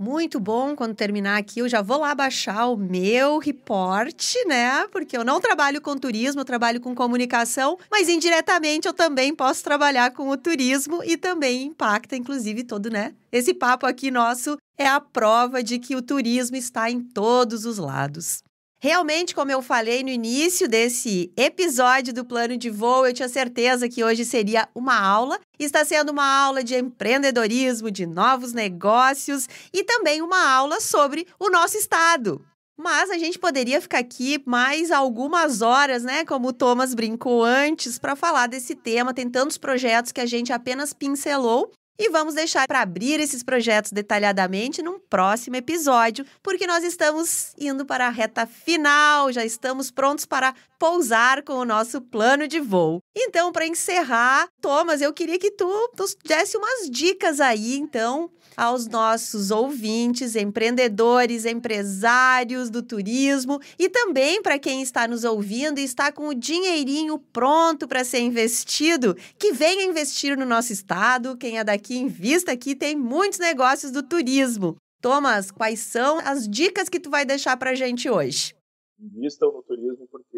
Muito bom, quando terminar aqui eu já vou lá baixar o meu report, né? Porque eu não trabalho com turismo, eu trabalho com comunicação, mas indiretamente eu também posso trabalhar com o turismo e também impacta, inclusive, todo, né? Esse papo aqui nosso é a prova de que o turismo está em todos os lados. Realmente, como eu falei no início desse episódio do Plano de Voo, eu tinha certeza que hoje seria uma aula. Está sendo uma aula de empreendedorismo, de novos negócios e também uma aula sobre o nosso estado. Mas a gente poderia ficar aqui mais algumas horas, né? Como o Thomas brincou antes, para falar desse tema. Tem tantos projetos que a gente apenas pincelou. E vamos deixar para abrir esses projetos detalhadamente num próximo episódio, porque nós estamos indo para a reta final, já estamos prontos para pousar com o nosso plano de voo. Então, para encerrar, Thomas, eu queria que tu nos desse umas dicas aí, então, aos nossos ouvintes, empreendedores, empresários do turismo e também para quem está nos ouvindo e está com o dinheirinho pronto para ser investido, que venha investir no nosso estado. Quem é daqui, invista aqui, tem muitos negócios do turismo. Thomas, quais são as dicas que tu vai deixar para a gente hoje? Invistam no turismo porque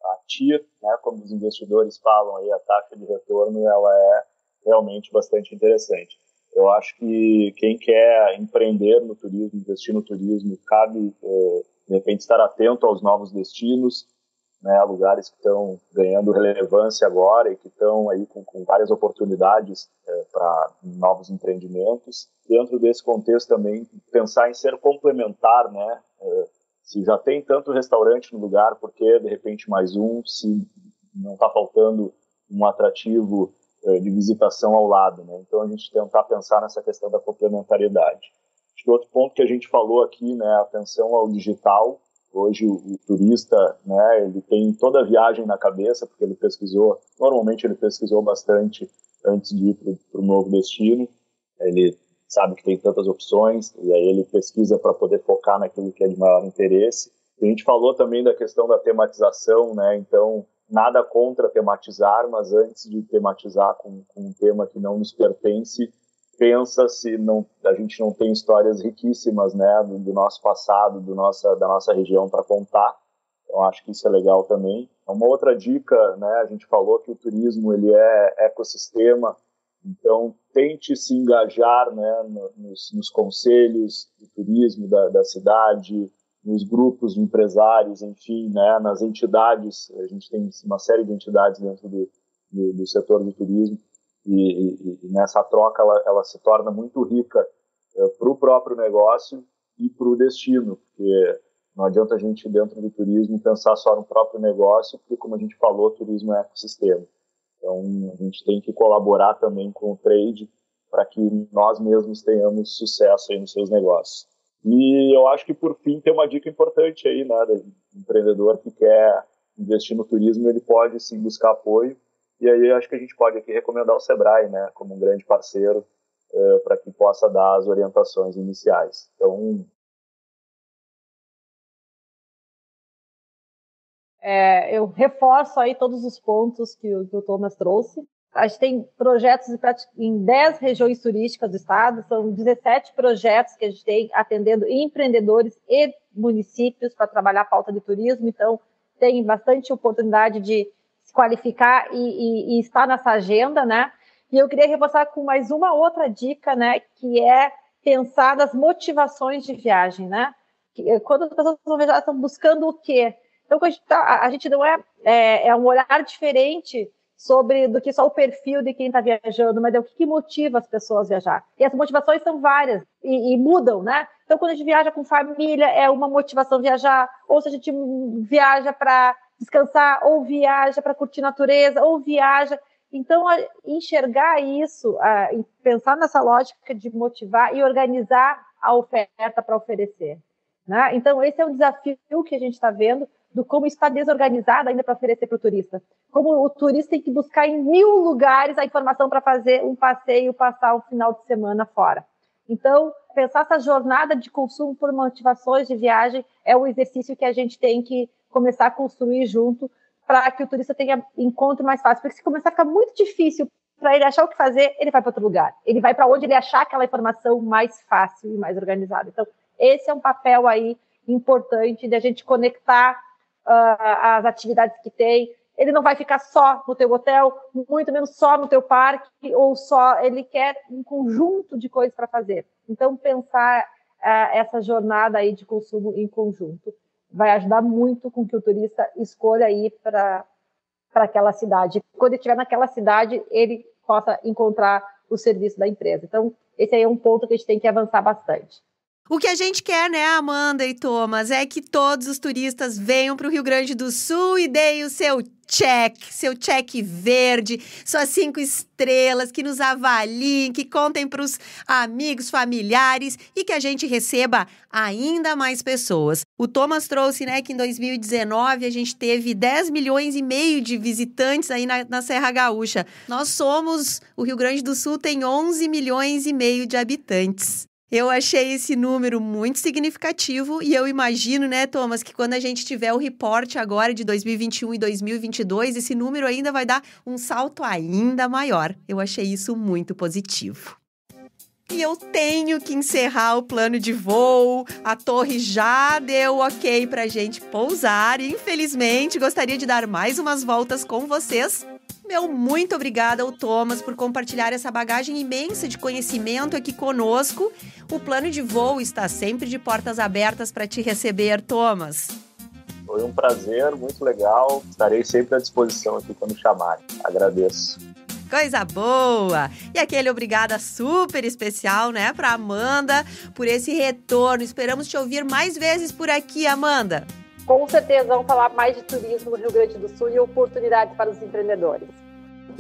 a TIR, né, como os investidores falam aí, a taxa de retorno, ela é realmente bastante interessante. Eu acho que quem quer empreender no turismo, investir no turismo, cabe, de repente, estar atento aos novos destinos, né, lugares que estão ganhando relevância agora e que estão aí com várias oportunidades para novos empreendimentos. Dentro desse contexto também, pensar em ser complementar, né? Se já tem tanto restaurante no lugar, por que, de repente, mais um? Se não está faltando um atrativo de visitação ao lado, né? Então, a gente tentar pensar nessa questão da complementariedade. Acho que outro ponto que a gente falou aqui, né, atenção ao digital. Hoje, o turista, né, ele tem toda a viagem na cabeça, porque ele normalmente ele pesquisou bastante antes de ir para o novo destino. Ele sabe que tem tantas opções, e aí ele pesquisa para poder focar naquilo que é de maior interesse. A gente falou também da questão da tematização, né? Então, nada contra tematizar, mas antes de tematizar com um tema que não nos pertence, pensa se a gente não tem histórias riquíssimas, né, do nosso passado, da nossa região para contar. Então, acho que isso é legal também. Uma outra dica, né, a gente falou que o turismo ele é ecossistema, então tente se engajar, né, nos conselhos do turismo da cidade, nos grupos de empresários, enfim, né, nas entidades. A gente tem uma série de entidades dentro do setor do turismo, e nessa troca ela se torna muito rica para o próprio negócio e para o destino, porque não adianta a gente, dentro do turismo, pensar só no próprio negócio, porque, como a gente falou, o turismo é ecossistema. Então, a gente tem que colaborar também com o trade para que nós mesmos tenhamos sucesso aí nos seus negócios. E eu acho que, por fim, tem uma dica importante aí, né, do empreendedor que quer investir no turismo, ele pode, sim, buscar apoio. E aí acho que a gente pode aqui recomendar o Sebrae, né, como um grande parceiro para que possa dar as orientações iniciais. Então, eu reforço aí todos os pontos que o Thomas trouxe. A gente tem projetos em 10 regiões turísticas do estado, são 17 projetos que a gente tem atendendo empreendedores e municípios para trabalhar a pauta de turismo, então tem bastante oportunidade de se qualificar e estar nessa agenda, né? E eu queria reforçar com mais uma outra dica, né, que é pensar nas motivações de viagem, né? Quando as pessoas vão viajar, estão buscando o quê? Então, a gente não é um olhar diferente do que só o perfil de quem está viajando, mas é o que motiva as pessoas a viajar. E as motivações são várias e mudam, né? Então, quando a gente viaja com família, é uma motivação viajar, ou se a gente viaja para descansar, ou viaja para curtir natureza, ou viaja. Então, enxergar isso, pensar nessa lógica de motivar e organizar a oferta para oferecer, né? Então, esse é um desafio que a gente está vendo, do como está desorganizado ainda para oferecer para o turista. Como o turista tem que buscar em 1000 lugares a informação para fazer um passeio, passar um final de semana fora. Então, pensar essa jornada de consumo por motivações de viagem é um exercício que a gente tem que começar a construir junto para que o turista encontre mais fácil. Porque se começar a ficar muito difícil para ele achar o que fazer, ele vai para outro lugar. Ele vai para onde ele achar aquela informação mais fácil e mais organizada. Então, esse é um papel aí importante de a gente conectar as atividades que tem. Ele não vai ficar só no teu hotel, muito menos só no teu parque, ou só, ele quer um conjunto de coisas para fazer. Então, pensar essa jornada aí de consumo em conjunto vai ajudar muito com que o turista escolha ir para aquela cidade. Quando ele estiver naquela cidade, ele possa encontrar o serviço da empresa. Então, esse aí é um ponto que a gente tem que avançar bastante. O que a gente quer, né, Amanda e Thomas, é que todos os turistas venham para o Rio Grande do Sul e deem o seu check verde, suas 5 estrelas, que nos avaliem, que contem para os amigos, familiares e que a gente receba ainda mais pessoas. O Thomas trouxe, né, que em 2019 a gente teve 10,5 milhões de visitantes aí na Serra Gaúcha. O Rio Grande do Sul tem 11,5 milhões de habitantes. Eu achei esse número muito significativo e eu imagino, né, Thomas, que quando a gente tiver o reporte agora de 2021 e 2022, esse número ainda vai dar um salto ainda maior. Eu achei isso muito positivo. E eu tenho que encerrar o plano de voo. A torre já deu ok pra gente pousar e, infelizmente, gostaria de dar mais umas voltas com vocês. Meu muito obrigada ao Thomas por compartilhar essa bagagem imensa de conhecimento aqui conosco. O plano de voo está sempre de portas abertas para te receber, Thomas. Foi um prazer, muito legal. Estarei sempre à disposição aqui quando chamarem. Agradeço. Coisa boa! E aquele obrigada super especial, né, para Amanda, por esse retorno. Esperamos te ouvir mais vezes por aqui, Amanda. Com certeza vamos falar mais de turismo no Rio Grande do Sul e oportunidades para os empreendedores.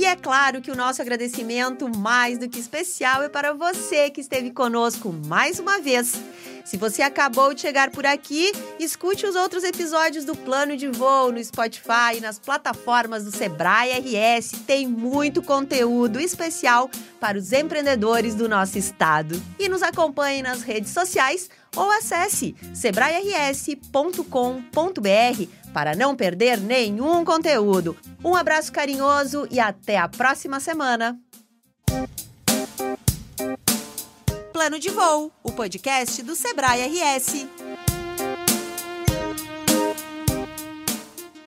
E é claro que o nosso agradecimento mais do que especial é para você que esteve conosco mais uma vez. Se você acabou de chegar por aqui, escute os outros episódios do Plano de Voo no Spotify e nas plataformas do Sebrae RS. Tem muito conteúdo especial para os empreendedores do nosso estado. E nos acompanhe nas redes sociais ou acesse sebrae-rs.com.br para não perder nenhum conteúdo. Um abraço carinhoso e até a próxima semana. Plano de Voo, o podcast do Sebrae RS.